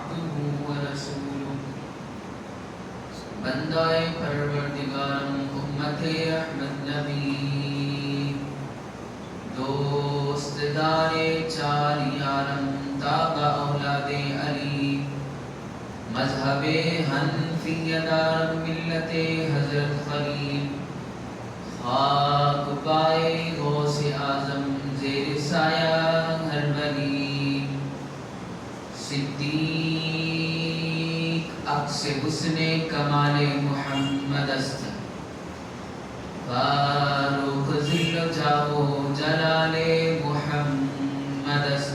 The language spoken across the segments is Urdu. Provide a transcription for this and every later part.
عبده ورسوله بندائے پروردگارم امت احمد نبی دوست دار چار یارم تابع اولاد علی مذہب حنفی دار ملت حضرت خلیل خاک پائے غوث اعظم زیر سایہ ہر ولی صدیق عکس حسن کمال محمد است فاروق ذل جاو جلال محمد است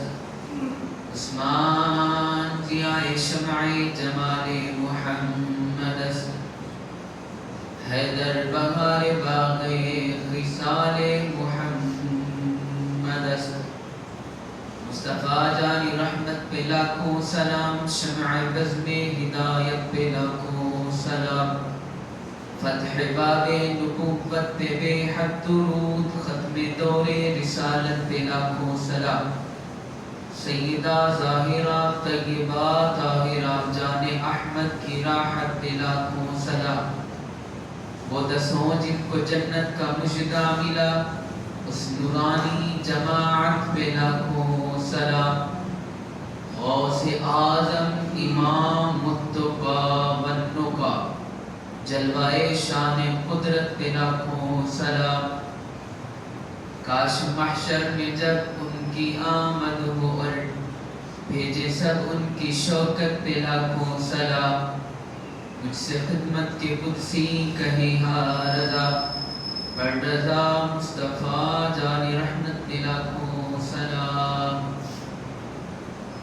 عثمان ضیاء شمع جمال محمد است حیدر بہار باغ خصال محمد است مصطفیٰ جان رحمت پہ لاکھوں سلام شمع بزم ہدایت پہ لاکھوں سلام فتح باب نبوت پہ بے حد درود ختم دور رسالت پہ لاکھوں سلام سیدہ ظاہرہ طیبہ طاہرہ جان احمد کی راحت پہ لاکھوں سلام وہ دسوں جن کو جنت کا مژدہ ملا اس نورانی جماعت پہ لاکھوں سلام غوث اعظم امام متقی والنقا جلوائے شان قدرت پہ لاکھوں سلام کاش محشر میں جب ان کی آمد ہو اور بھیجے سب ان کی شوکت پہ لاکھوں سلام مجھ سے خدمت کے قدسی کہے ہاں رضا پر رضا مصطفیٰ جان رحمت پہ لاکھوں سلام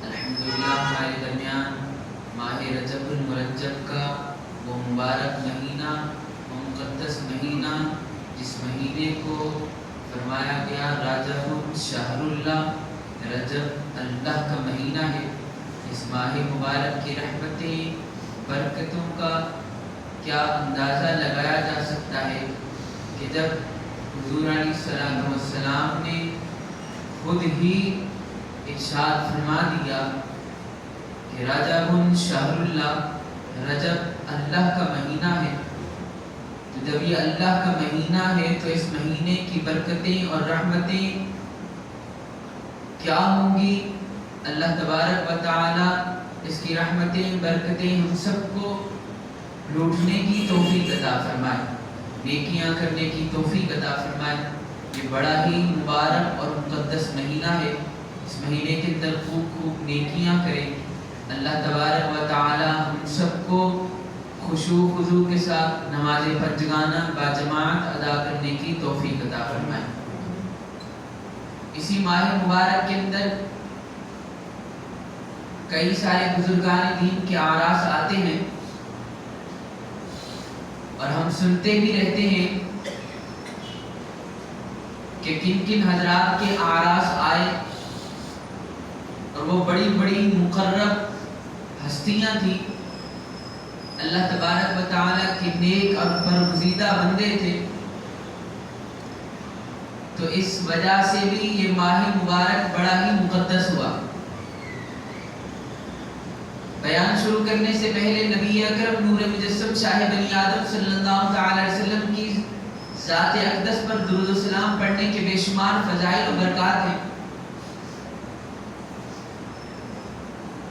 الحمدللہ ہمارے درمیان ماہ رجب المرجب کا وہ مبارک مہینہ وہ مقدس مہینہ جس مہینے کو فرمایا گیا رجب شہر اللہ رجب اللہ کا مہینہ ہے اس ماہ مبارک کی رحمتیں برکتوں کا کیا اندازہ لگایا جا سکتا ہے کہ جب حضور علیہ الصلوۃ والسلام نے خود ہی ارشاد فرما دیا کہ رجب شہر اللہ رجب اللہ کا مہینہ ہے تو جب یہ اللہ کا مہینہ ہے تو اس مہینے کی برکتیں اور رحمتیں کیا ہوں گی اللہ تبارک و تعالی اس کی رحمتیں برکتیں ہم سب کو لوٹنے کی توفیق عطا فرمائے نیکیاں کرنے کی توفیق عطا فرمائے یہ بڑا ہی مبارک اور مقدس مہینہ ہے اس مہینے کے اندر خوب خوب نیکیاں کریں اللہ تبارک و تعالی ہم سب کو خشوع خضوع کے ساتھ نماز پنجگانہ باجماعت ادا کرنے کی توفیق عطا فرمائے اسی ماہ مبارک کے اندر کئی سارے بزرگان دین کے آراس آتے ہیں اور ہم سنتے بھی رہتے ہیں کہ کن کن حضرات کے آراس آئے اور وہ بڑی بڑی مقرب ہستیاں تھیں اللہ تبارک و تعالیٰ کے نیک اور برگزیدہ بندے تھے تو اس وجہ سے بھی یہ ماہ مبارک بڑا ہی مقدس ہوا بیان شروع کرنے سے پہلے نبی اکرم نور مجسم شاہ بنی آدم صلی اللہ تعالی علیہ وسلم کی ذات اقدس پر درود و سلام پڑھنے کے بے شمار فضائل و برکات ہیں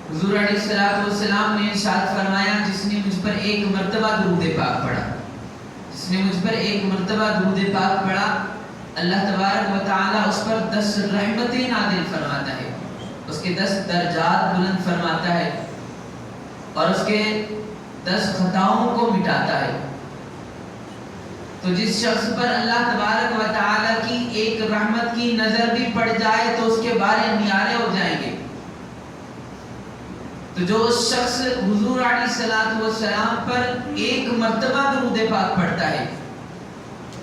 حضور علیہ السلام نے ارشاد فرمایا جس نے مجھ پر ایک مرتبہ درود پاک پڑھا جس نے مجھ پر ایک مرتبہ درود پاک پڑھا اللہ تبارک و تعالی اس پر 10 رحمتیں نازل فرماتا ہے اس کے 10 درجات بلند فرماتا ہے اور اس کے 10 خطاؤں کو مٹاتا ہے تو جس شخص پر اللہ تبارک و تعالی کی ایک رحمت کی نظر بھی پڑ جائے تو اس کے بارے نیارے ہو جائیں گے تو جو اس شخص حضور علیہ السلام پر ایک مرتبہ درود پاک پڑھتا ہے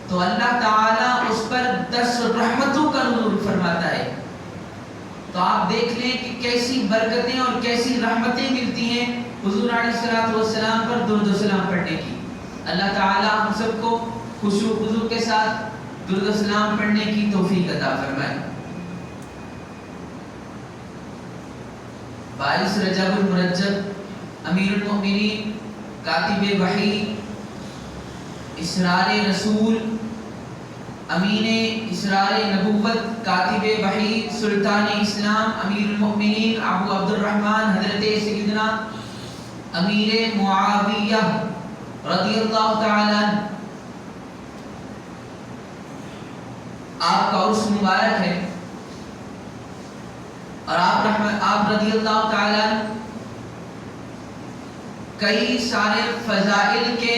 تو اللہ تعالیٰ اس پر 10 رحمتوں کا نزول فرماتا ہے تو آپ دیکھ لیں کہ کیسی برکتیں اور کیسی رحمتیں ملتی ہیں حضور علیہ السلام پر درود و سلام پڑھنے کی اللہ تعالیٰ ہم سب کو خشوع خضوع کے ساتھ درود و سلام پڑھنے کی توفیق عطا فرمائے 22 رجب المرجب امیر المؤمنین کاتب وحی اسرار رسول امین اسرار نبوت کاتب وحی سلطان اسلام امیر المؤمنین ابو عبد الرحمن حضرت سیدنا امیر معاویہ رضی اللہ تعالی عنہ، آپ کا عرس مبارک ہے اور آپ رضی اللہ تعالی عنہ کئی سارے فضائل کے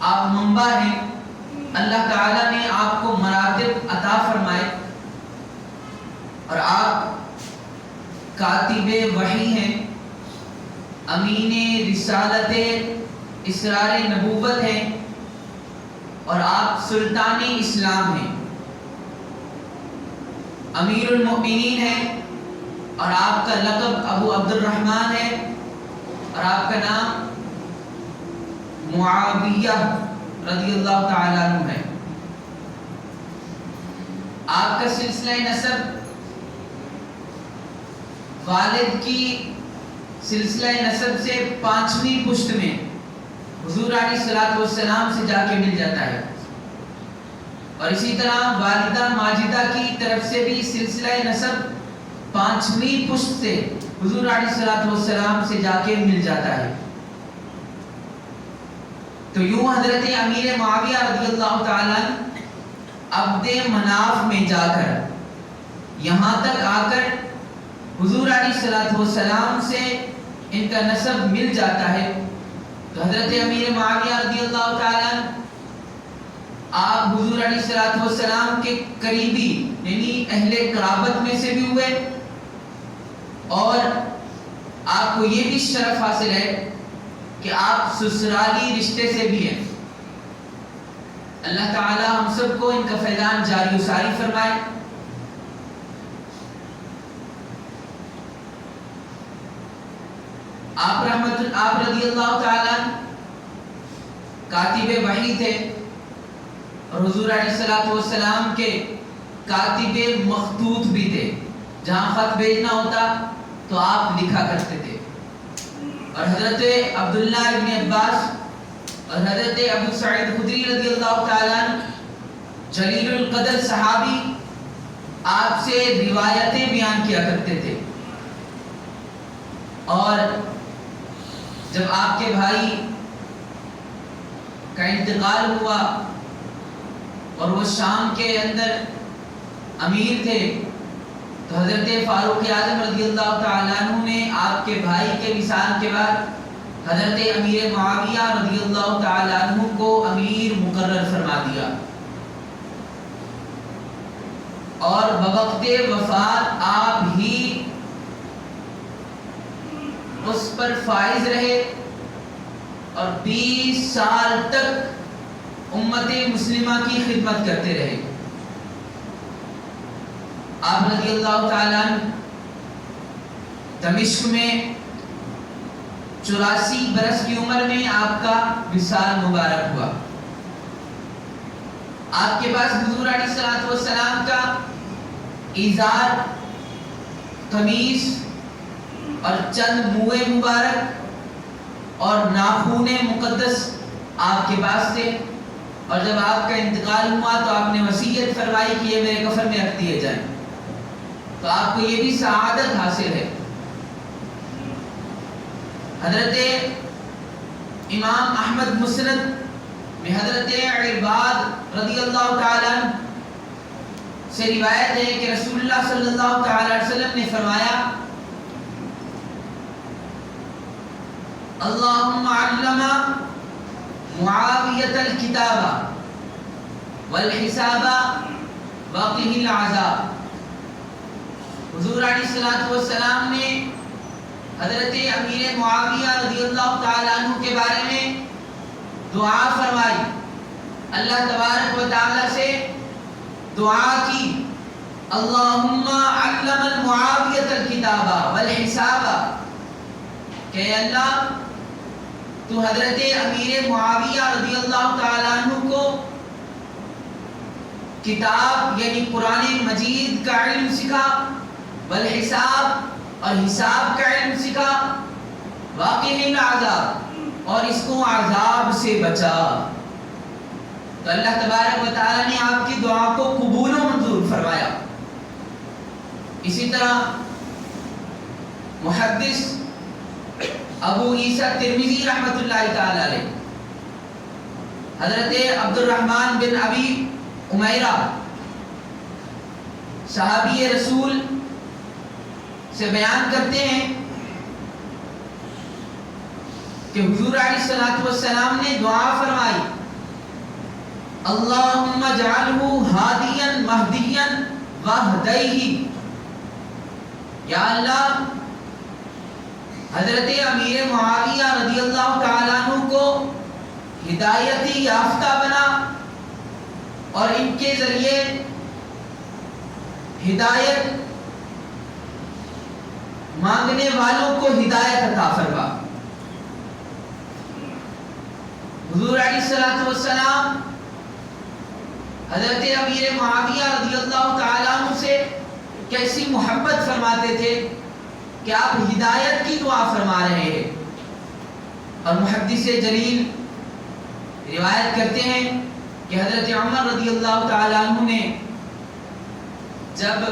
آپ منبع ہیں. اللہ تعالیٰ نے آپ کو مراتب عطا فرمائے اور آپ کاتب وحی ہیں، امین رسالت اسرار نبوت ہیں اور آپ سلطان اسلام ہیں، امیر المؤمنین ہیں اور آپ کا لقب ابو عبد الرحمن ہے اور آپ کا نام معاویہ رضی اللہ تعالیٰ عنہ ہے. آپ کا سلسلہ نسب والد کی سلسلہ نسب سے 5ویں پشت میں حضور علیہ الصلوۃ والسلام سے جا کے مل جاتا ہے اور اسی طرح والدہ ماجدہ کی طرف سے بھی سلسلہ نسب 5ویں پشت سے حضور علیہ الصلوۃ والسلام سے جا کے مل جاتا ہے. تو یوں حضرت امیر معاویہ رضی اللہ تعالیٰ عبد مناف میں جا کر یہاں تک آ کر حضور علیہ الصلوۃ والسلام سے ان کا نسب مل جاتا ہے. تو حضرت امیر معاویہ رضی اللہ تعالیٰ آپ حضور علیہ الصلوۃ والسلام کے قریبی یعنی اہل قرابت میں سے بھی ہوئے اور آپ کو یہ بھی شرف حاصل ہے کہ آپ سسرالی رشتے سے بھی ہیں. اللہ تعالی ہم سب کو ان کا فیضان جاری و ساری فرمائے. آپ رضی اللہ تعالی کاتب وحی تھے اور حضور علیہ الصلوۃ والسلام کے کاتب مخطوط بھی تھے. جہاں خط بھیجنا ہوتا تو آپ لکھا کرتے تھے. اور حضرت عبداللہ ابن عباس اور حضرت ابو سعید خدری رضی اللہ تعالیٰ جلیل القدر صحابی آپ سے روایتیں بیان کیا کرتے تھے. اور جب آپ کے بھائی کا انتقال ہوا اور وہ شام کے اندر امیر تھے تو حضرت فاروق اعظم رضی اللہ تعالیٰ عنہ نے آپ کے بھائی کے وصال کے بعد حضرت امیر معاویہ رضی اللہ تعالیٰ عنہ کو امیر مقرر فرما دیا اور بوقت وفات آپ ہی اس پر فائز رہے اور 20 سال تک امت مسلمہ کی خدمت کرتے رہے. آپ رضی اللہ تعالیٰ دمشق میں 84 برس کی عمر میں آپ کا وصال مبارک ہوا. آپ کے پاس حضور علیہ الصلوۃ والسلام کا ازار، قمیص اور چند موئے مبارک اور ناخون مقدس آپ کے پاس تھے. اور جب آپ کا انتقال ہوا تو آپ نے وصیت فرمائی کہ یہ میرے کفن میں رکھ دیے جائیں. تو آپ کو یہ بھی سعادت حاصل ہے. حضرت امام احمد مسند میں حضرت عباد رضی اللہ تعالیٰ سے روایت ہے کہ رسول اللہ صلی اللہ تعالیٰ علیہ وسلم نے فرمایا اللہم علم معاویۃ الکتاب والحساب وقہ العذاب. حضور علیہ الصلوۃ والسلام نے حضرت امیر معاویہ رضی اللہ تعالیٰ عنہ کے بارے میں دعا فرمائی. اللہ تبارک و تعالیٰ سے دعا کی اللہم علم معاویۃ الکتاب والحساب کہ اے اللہ تو حضرت امیر معاویہ رضی اللہ تعالیٰ عنہ کو کتاب یعنی قرآن مجید کا علم سکھا، والحساب اور حساب کا علم سکھا، واقعی العذاب، اور اس کو عذاب سے بچا۔ تو اللہ تبارک و تعالیٰ نے آپ کی دعا کو قبول و منظور فرمایا۔ اسی طرح محدث ابو عیسیٰ ترمذی رحمۃ اللہ تعالی علیہ حضرت عبد الرحمن بن ابی عمیرہ صحابی رسول سے بیان کرتے ہیں کہ حضور علیہ الصلوۃ والسلام نے دعا فرمائی، اللہم اجعلہ ہادیا مہدیا واہدیہ، یا اللہ حضرت امیر معاویہ رضی اللہ تعالیٰ عنہ کو ہدایتی یافتہ بنا اور ان کے ذریعے ہدایت مانگنے والوں کو ہدایت عطا فرما۔ حضور علیہ الصلوۃ والسلام حضرت امیر معاویہ رضی اللہ تعالیٰ عنہ سے کیسی محبت فرماتے تھے کہ آپ ہدایت کی دعا فرما رہے ہیں۔ اور محدث جلیل روایت کرتے ہیں کہ حضرت عمر رضی اللہ تعالیٰ عنہ نے جب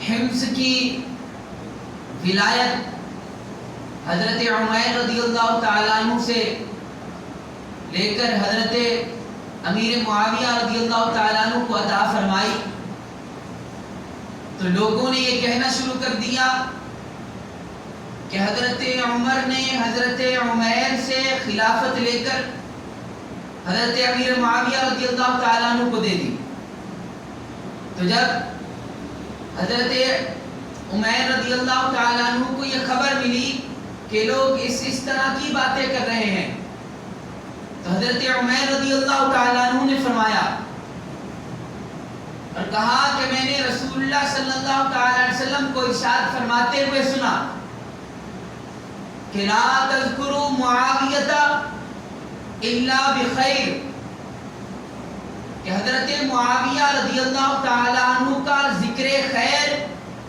حمص کی ولایت حضرت عمیر رضی اللہ تعالیٰ عنہ سے لے کر حضرت امیر معاویہ رضی اللہ تعالیٰ عنہ کو عطا فرمائی، تو لوگوں نے یہ کہنا شروع کر دیا کہ حضرت عمر نے حضرت عمیر سے خلافت لے کر حضرت امیر معاویہ رضی اللہ تعالیٰ عنہ کو دے دی۔ تو جب حضرت عمیر رضی اللہ تعالیٰ عنہ کو یہ خبر ملی کہ لوگ اس طرح کی باتیں کر رہے ہیں، تو حضرت عمیر رضی اللہ تعالیٰ عنہ نے فرمایا اور کہا کہ میں نے رسول اللہ صلی اللہ تعالی علیہ وسلم کو ارشاد فرماتے ہوئے سنا کہ لا تذکروا معاویۃ الا بخیر، کہ حضرت معاویہ رضی اللہ تعالی عنہ کا ذکر خیر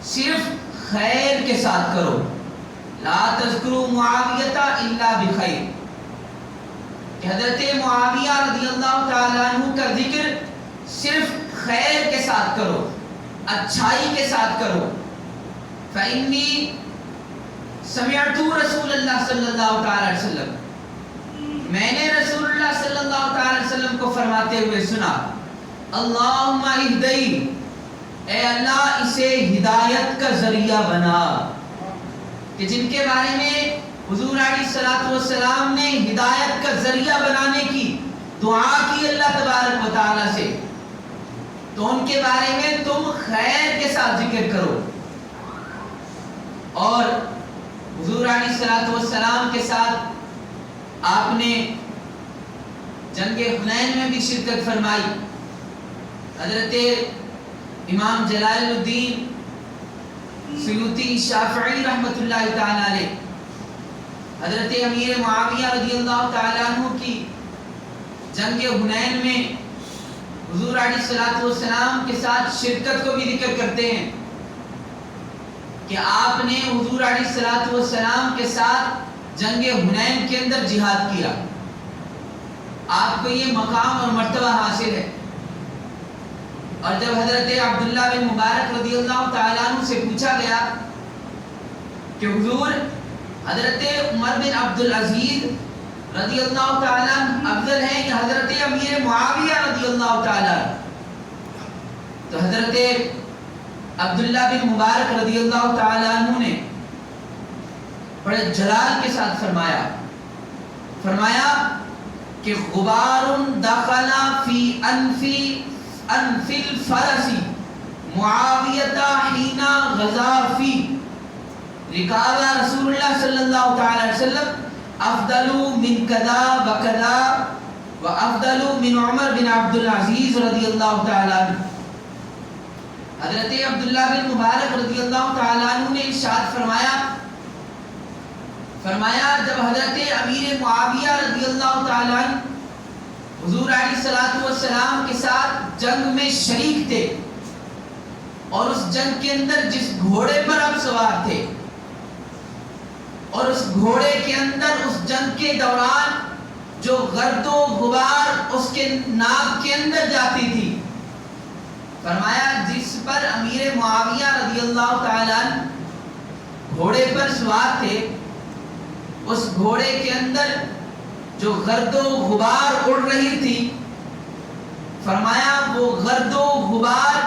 صرف خیر کے ساتھ کرو۔ لا تذکروا معاویۃ الا بخیر، کہ حضرت معاویہ رضی اللہ تعالی عنہ کا ذکر صرف خیر کے ساتھ کرو، اچھائی کے ساتھ کرو۔ فإنی سمعت رسول اللہ صلی اللہ تعالی علیہ وسلم، میں نے رسول اللہ صلی اللہ تعالی علیہ وسلم کو فرماتے ہوئے سنا، اللہم اہدی، اے اللہ اسے ہدایت کا ذریعہ بنا، کہ جن کے بارے میں حضور علیہ الصلوۃ والسلام نے ہدایت کا ذریعہ بنانے کی دعا کی اللہ تبارک و تعالی سے، تو ان کے بارے میں تم خیر کے ساتھ ذکر کرو۔ اور حضور علیہ الصلوۃ والسلام کے ساتھ آپ نے جنگ حنین میں بھی شرکت فرمائی۔ حضرت امام جلال الدین سیوطی شافعی رحمۃ اللہ تعالی علیہ حضرت امیر معاویہ رضی اللہ تعالی عنہ کی جنگ حنین میں حضور علیہ الصلوۃ والسلام کے ساتھ شرکت کو بھی ذکر کرتے ہیں کہ آپ نے حضور علیہ الصلوۃ والسلام کے ساتھ جنگ حنین کے اندر جہاد کیا، آپ کو یہ مقام اور مرتبہ حاصل ہے۔ اور جب حضرت عبداللہ بن مبارک رضی اللہ تعالیٰ عنہ سے پوچھا گیا کہ حضور حضرت عمر بن عبد العزیز رضی اللہ تعالیٰ افضل ہیں یا حضرت امیر معاویہ رضی اللہ تعالیٰ، تو حضرت عبداللہ بن مبارک رضی اللہ تعالیٰ عنہ نے بڑے جلال کے ساتھ فرمایا کہ غبار دخل فی انف الفرس معاویۃ حین غزا فی رکاب رسول اللہ صلی اللہ تعالی علیہ وسلم افضل من کذا وکذا وافضل من عمر بن عبد العزیز رضی اللہ تعالی عنہ۔ حضرت عبداللہ بن مبارک رضی اللہ تعالی عنہ نے ارشاد فرمایا جب حضرت امیر معاویہ رضی اللہ تعالی عنہ حضور علیہ الصلوۃ والسلام کے ساتھ جنگ میں شریک تھے اور اس جنگ کے اندر جس گھوڑے پر آپ سوار تھے اور اس گھوڑے کے اندر اس جنگ کے دوران جو گرد و غبار اس کے ناک کے اندر جاتی تھی، فرمایا جس پر امیر معاویہ رضی اللہ تعالیٰ گھوڑے پر سوار تھے، اس گھوڑے کے اندر جو گرد و غبار اڑ رہی تھی، فرمایا وہ گرد و غبار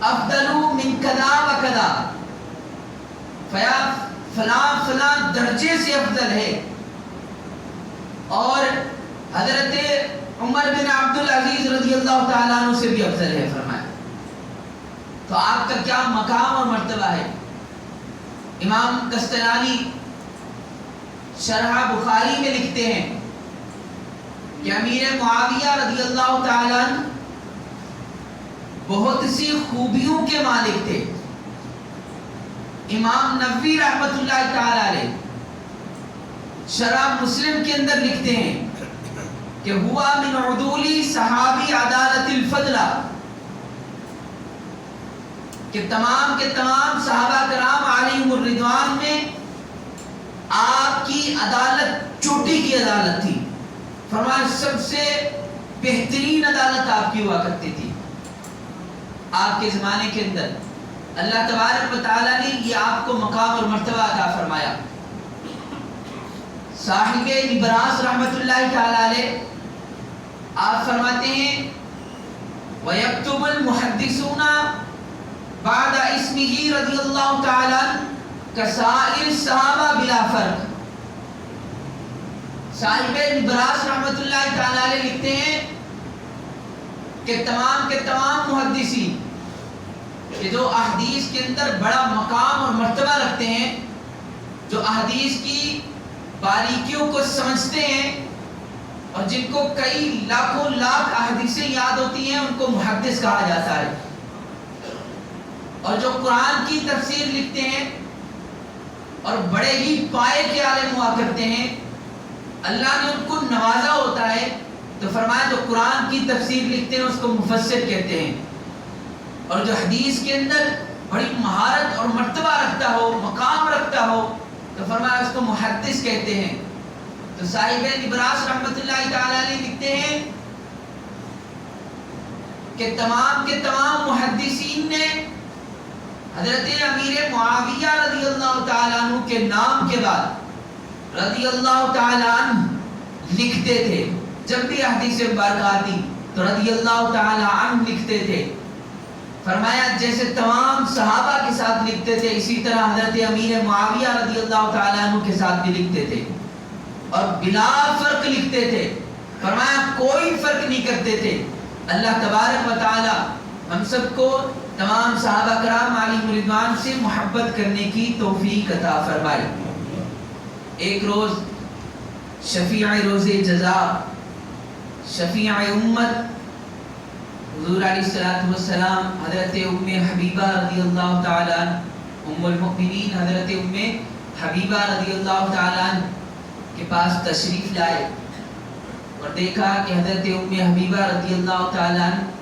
افضل من کذا و کذا، فلاں فلاں درجے سے افضل ہے، اور حضرت عمر بن عبدالعزیز رضی اللہ تعالیٰ عنہ سے بھی افضل ہے۔ فرمایا تو آپ کا کیا مقام اور مرتبہ ہے۔ امام قسطلانی شرح بخاری میں لکھتے ہیں کہ امیر معاویہ رضی اللہ تعالیٰ عنہ بہت سی خوبیوں کے مالک تھے۔ امام نووی رحمۃ اللہ تعالی علیہ شرح مسلم کے اندر لکھتے ہیں کہ ہوا من عدولی صحابی عدالت الفضلہ، کہ تمام کے تمام صحابہ کرام علیہم الرضوان میں آپ کی عدالت چوٹی کی عدالت تھی۔ فرمایا سب سے بہترین عدالت آپ کی ہوا کرتی تھی۔ آپ کے زمانے کے اندر اللہ تبارک و تعالیٰ نے یہ آپ کو مقام اور مرتبہ عطا فرمایا۔ صاحب نبراس رحمۃ اللہ تعالیٰ علیہ آپ فرماتے ہیں وَيَكْتُبُ الْمُحَدِّثُونَ بَعْدَ اسْمِهِ رضی اللہ تعالیٰ كَسَائِرِ الصحابہ بلا فرق۔ صاحب نبراس رحمۃ اللہ تعالیٰ علیہ لکھتے ہیں کہ تمام کے تمام محدثین کہ جو احادیث کے اندر بڑا مقام اور مرتبہ رکھتے ہیں، جو احادیث کی باریکیوں کو سمجھتے ہیں اور جن کو کئی لاکھوں لاکھ احادیثیں یاد ہوتی ہیں، ان کو محدث کہا جاتا ہے۔ اور جو قرآن کی تفسیر لکھتے ہیں اور بڑے ہی پائے کے عالم ہوا کرتے ہیں، اللہ نے ان کو نوازا ہوتا ہے، تو فرمایا جو قرآن کی تفسیر لکھتے ہیں اس کو مفسر کہتے ہیں، اور جو حدیث کے اندر بڑی مہارت اور مرتبہ رکھتا ہو، مقام رکھتا ہو، تو فرمایا اس کو محدث کہتے ہیں۔ تو صاحب نبراس رحمۃ اللہ تعالیٰ علیہ لکھتے ہیں کہ تمام کے تمام محدثین نے حضرت امیر معاویہ رضی اللہ تعالیٰ عنہ کے نام کے بعد رضی اللہ تعالیٰ عنہ لکھتے تھے۔ جب بھی حدیث مبارکہ آتی تو رضی اللہ تعالیٰ عنہ لکھتے تھے۔ فرمایا جیسے تمام صحابہ کے ساتھ لکھتے تھے، اسی طرح حضرت امیر معاویہ رضی اللہ تعالیٰ عنہ کے ساتھ بھی لکھتے تھے، اور بلا فرق لکھتے تھے۔ فرمایا کوئی فرق نہیں کرتے تھے۔ اللہ تبارک و تعالی ہم سب کو تمام صحابہ کرام علیہم رضوان سے محبت کرنے کی توفیق عطا فرمائے۔ ایک روز شفیع روز جزا، شفیع امت حضور علیہ السلام حضرت ام حبیبہ رضی اللہ تعالیٰ عنہ، ام المؤمنین حضرت ام حبیبہ رضی اللہ تعالیٰ عنہ کے پاس تشریف لائے اور دیکھا کہ حضرت ام حبیبہ رضی اللہ تعالیٰ عنہ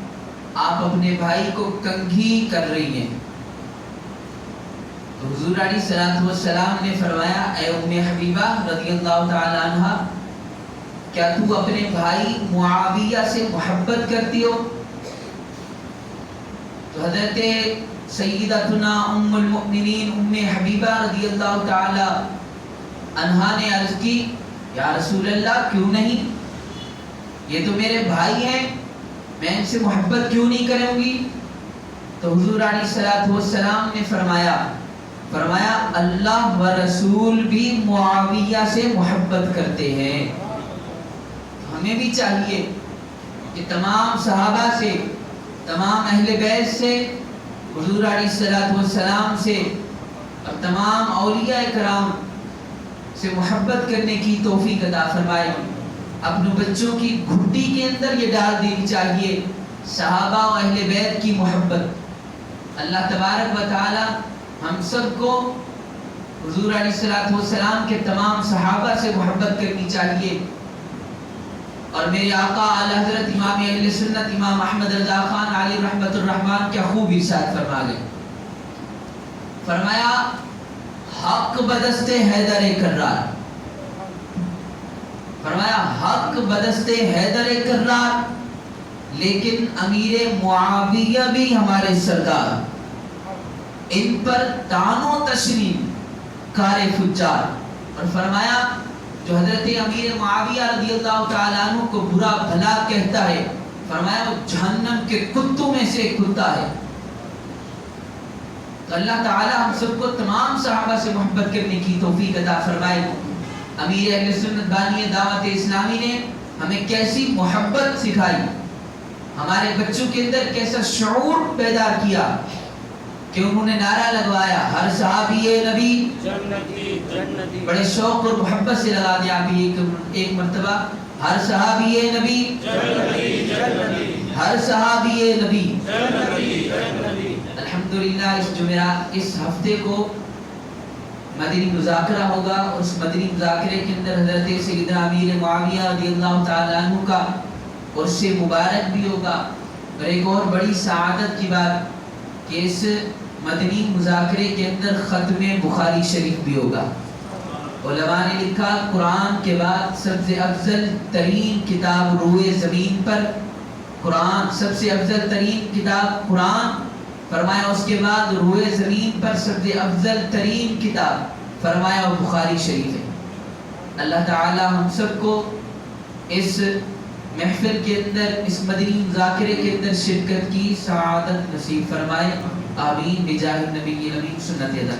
آپ اپنے بھائی کو کنگھی کر رہی ہیں۔ تو حضور علیہ السلام نے فرمایا اے ام حبیبہ رضی اللہ تعالیٰ عنہ، کیا تو اپنے بھائی معاویہ سے محبت کرتی ہو؟ تو حضرت سیدتنا ام المؤمنین ام حبیبہ رضی اللہ تعالی عنہا نے عرض کی یا رسول اللہ کیوں نہیں، یہ تو میرے بھائی ہیں، میں ان سے محبت کیوں نہیں کروں گی؟ تو حضور علیہ السلام نے فرمایا اللہ و رسول بھی معاویہ سے محبت کرتے ہیں۔ ہمیں بھی چاہیے کہ تمام صحابہ سے، تمام اہل بیت سے، حضور علیہ السلام سے اور تمام اولیاء کرام سے محبت کرنے کی توفیق عطا فرمائے۔ اپنے بچوں کی گھٹی کے اندر یہ ڈال دینی چاہیے صحابہ و اہل بیت کی محبت۔ اللہ تبارک و تعالی ہم سب کو حضور علیہ السلام کے تمام صحابہ سے محبت کرنی چاہیے، اور میرے آقا اعلی حضرت امام اہل سنت امام احمد رضا خان علی رحمت الرحمن کیا خوب ارشاد فرما گئے. فرمایا حق بدست حیدر کرار، فرمایا حق بدست حیدر کرار، لیکن امیر معاویہ بھی ہمارے سردار، ان پر طعن و تشنیع کار فجار. اور فرمایا جو حضرت امیر معاویہ رضی اللہ تعالیٰ عنہ کو برا بھلا کہتا ہے، فرمایا وہ جہنم کے کتوں میں سے ایک کتا ہے. تو اللہ تعالیٰ ہم سب کو تمام صحابہ سے محبت کرنے کی توفیق عطا فرمائے. امیر اہل سنت بانی دعوت اسلامی نے ہمیں کیسی محبت سکھائی، ہمارے بچوں کے اندر کیسا شعور پیدا کیا کہ انہوں نے نعرہ لگوایا ہر صحابی نبی جنتی جنتی. بڑے شوق اور محبت سے لگا دیا بھی ایک مرتبہ ہر صحابی نبی جنتی جنتی، ہر صحابی نبی جنتی جنتی. الحمدللہ اس جمعرات اس ہفتے کو مدنی مذاکرہ ہوگا، اور اس مدنی مذاکرے کے اندر حضرت سیدنا امیر معاویہ رضی اللہ تعالیٰ عنہ کا اور سے مبارک بھی ہوگا. اور ایک اور بڑی سعادت کی بات کہ اس مدنی مذاکرے کے اندر ختم بخاری شریف بھی ہوگا. علماء نے لکھا قرآن کے بعد سب سے افضل ترین کتاب روئے زمین پر قرآن، سب سے افضل ترین کتاب قرآن، فرمایا اس کے بعد روئے زمین پر سب سے افضل ترین کتاب فرمایا بخاری شریف ہے. اللہ تعالی ہم سب کو اس محفل کے اندر، اس مدنی مذاکرے کے اندر شرکت کی سعادت نصیب فرمائے. آمین بجاہ النبی الامین سنت ادا.